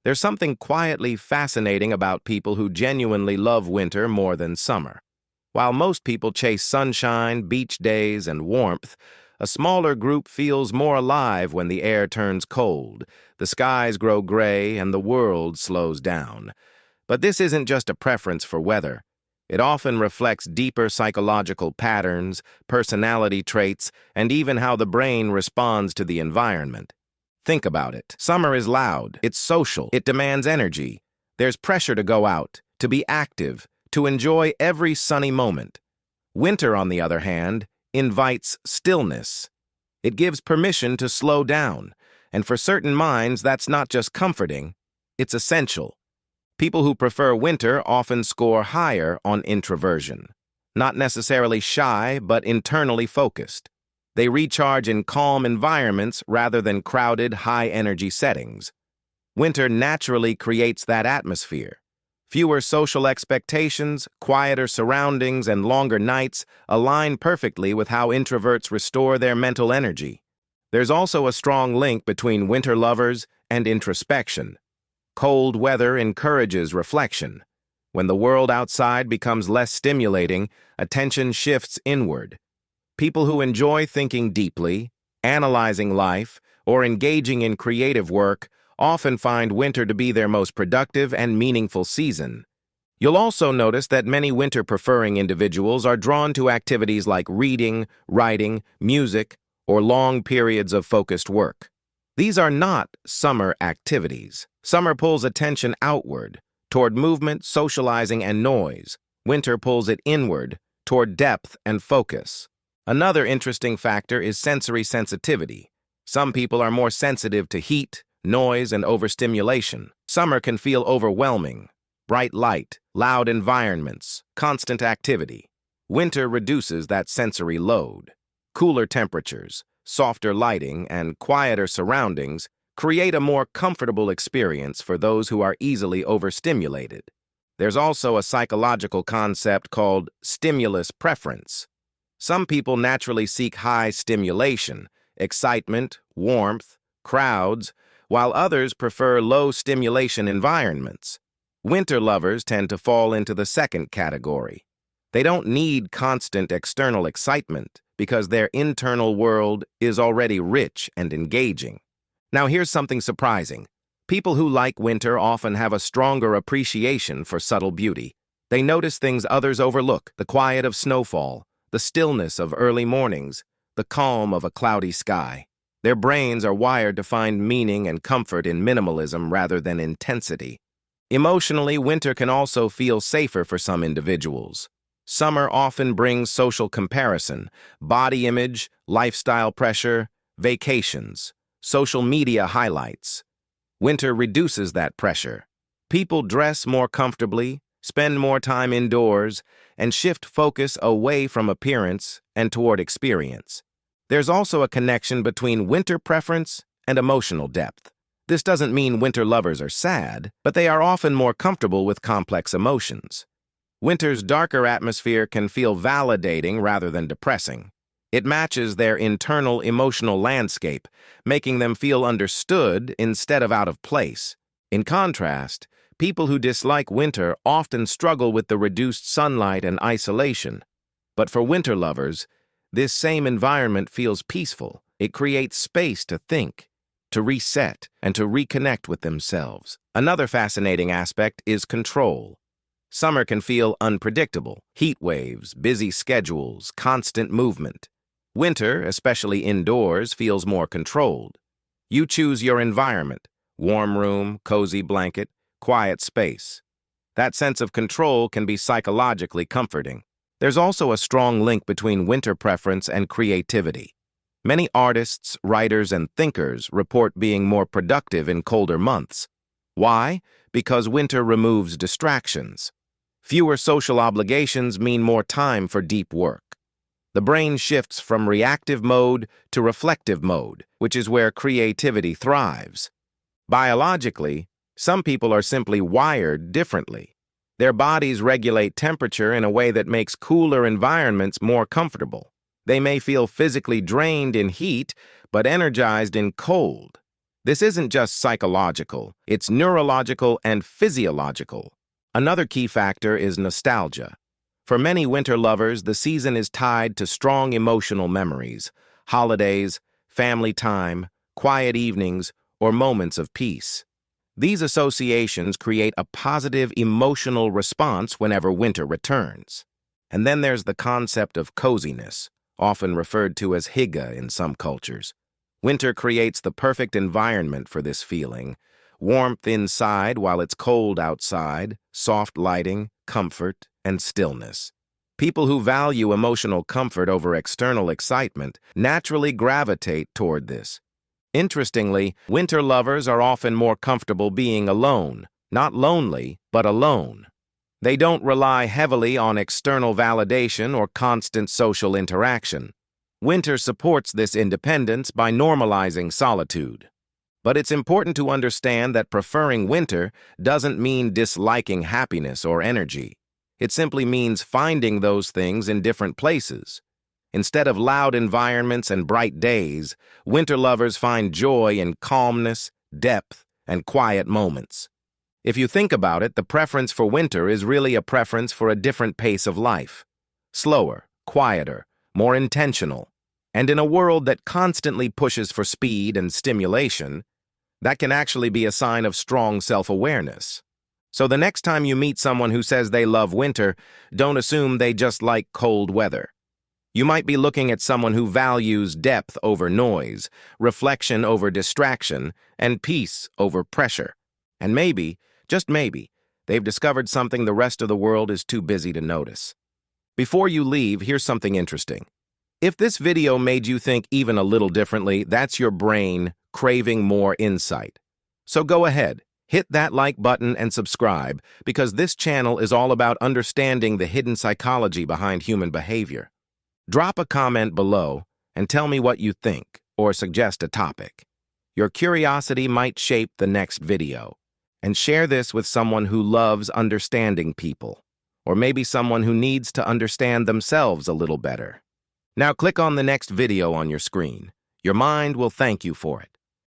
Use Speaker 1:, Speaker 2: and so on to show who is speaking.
Speaker 1: There's something quietly fascinating about people who genuinely love winter more than summer. While most people chase sunshine, beach days, and warmth, a smaller group feels more alive when the air turns cold, the skies grow gray, and the world slows down. But this isn't just a preference for weather. It often reflects deeper psychological patterns, personality traits, and even how the brain responds to the environment. Think about it. Summer is loud, it's social, it demands energy. There's pressure to go out, to be active, to enjoy every sunny moment. Winter, on the other hand, invites stillness. It gives permission to slow down, and for certain minds, that's not just comforting, it's essential. People who prefer winter often score higher on introversion. Not necessarily shy, but internally focused. They recharge in calm environments rather than crowded, high-energy settings. Winter naturally creates that atmosphere. Fewer social expectations, quieter surroundings, and longer nights align perfectly with how introverts restore their mental energy. There's also a strong link between winter lovers and introspection. Cold weather encourages reflection. When the world outside becomes less stimulating, attention shifts inward. People who enjoy thinking deeply, analyzing life, or engaging in creative work often find winter to be their most productive and meaningful season. You'll also notice that many winter-preferring individuals are drawn to activities like reading, writing, music, or long periods of focused work. These are not summer activities. Summer pulls attention outward, toward movement, socializing, and noise. Winter pulls it inward, toward depth and focus. Another interesting factor is sensory sensitivity. Some people are more sensitive to heat, noise, and overstimulation. Summer can feel overwhelming. Bright light, loud environments, constant activity. Winter reduces that sensory load. Cooler temperatures, softer lighting, and quieter surroundings create a more comfortable experience for those who are easily overstimulated. There's also a psychological concept called stimulus preference. Some people naturally seek high stimulation, excitement, warmth, crowds, while others prefer low stimulation environments. Winter lovers tend to fall into the second category. They don't need constant external excitement because their internal world is already rich and engaging. Now here's something surprising. People who like winter often have a stronger appreciation for subtle beauty. They notice things others overlook: the quiet of snowfall, the stillness of early mornings, the calm of a cloudy sky. Their brains are wired to find meaning and comfort in minimalism rather than intensity. Emotionally, winter can also feel safer for some individuals. Summer often brings social comparison, body image, lifestyle pressure, vacations, social media highlights. Winter reduces that pressure. People dress more comfortably, spend more time indoors, and shift focus away from appearance and toward experience. There's also a connection between winter preference and emotional depth. This doesn't mean winter lovers are sad, but they are often more comfortable with complex emotions. Winter's darker atmosphere can feel validating rather than depressing. It matches their internal emotional landscape, making them feel understood instead of out of place. In contrast, people who dislike winter often struggle with the reduced sunlight and isolation. But for winter lovers, this same environment feels peaceful. It creates space to think, to reset, and to reconnect with themselves. Another fascinating aspect is control. Summer can feel unpredictable: heat waves, busy schedules, constant movement. Winter, especially indoors, feels more controlled. You choose your environment: warm room, cozy blanket, quiet space. That sense of control can be psychologically comforting. There's also a strong link between winter preference and creativity. Many artists, writers, and thinkers report being more productive in colder months. Why? Because winter removes distractions. Fewer social obligations mean more time for deep work. The brain shifts from reactive mode to reflective mode, which is where creativity thrives. Biologically, some people are simply wired differently. Their bodies regulate temperature in a way that makes cooler environments more comfortable. They may feel physically drained in heat, but energized in cold. This isn't just psychological, it's neurological and physiological. Another key factor is nostalgia. For many winter lovers, the season is tied to strong emotional memories, holidays, family time, quiet evenings, or moments of peace. These associations create a positive emotional response whenever winter returns. And then there's the concept of coziness, often referred to as hygge in some cultures. Winter creates the perfect environment for this feeling. Warmth inside while it's cold outside, soft lighting, comfort, and stillness. People who value emotional comfort over external excitement naturally gravitate toward this. Interestingly, winter lovers are often more comfortable being alone, not lonely, but alone. They don't rely heavily on external validation or constant social interaction. Winter supports this independence by normalizing solitude. But it's important to understand that preferring winter doesn't mean disliking happiness or energy. It simply means finding those things in different places. Instead of loud environments and bright days, winter lovers find joy in calmness, depth, and quiet moments. If you think about it, the preference for winter is really a preference for a different pace of life. Slower, quieter, more intentional. And in a world that constantly pushes for speed and stimulation, that can actually be a sign of strong self-awareness. So the next time you meet someone who says they love winter, don't assume they just like cold weather. You might be looking at someone who values depth over noise, reflection over distraction, and peace over pressure. And maybe, just maybe, they've discovered something the rest of the world is too busy to notice. Before you leave, here's something interesting. If this video made you think even a little differently, that's your brain craving more insight. So go ahead, hit that like button and subscribe, because this channel is all about understanding the hidden psychology behind human behavior. Drop a comment below and tell me what you think, or suggest a topic. Your curiosity might shape the next video. And share this with someone who loves understanding people, or maybe someone who needs to understand themselves a little better. Now click on the next video on your screen. Your mind will thank you for it.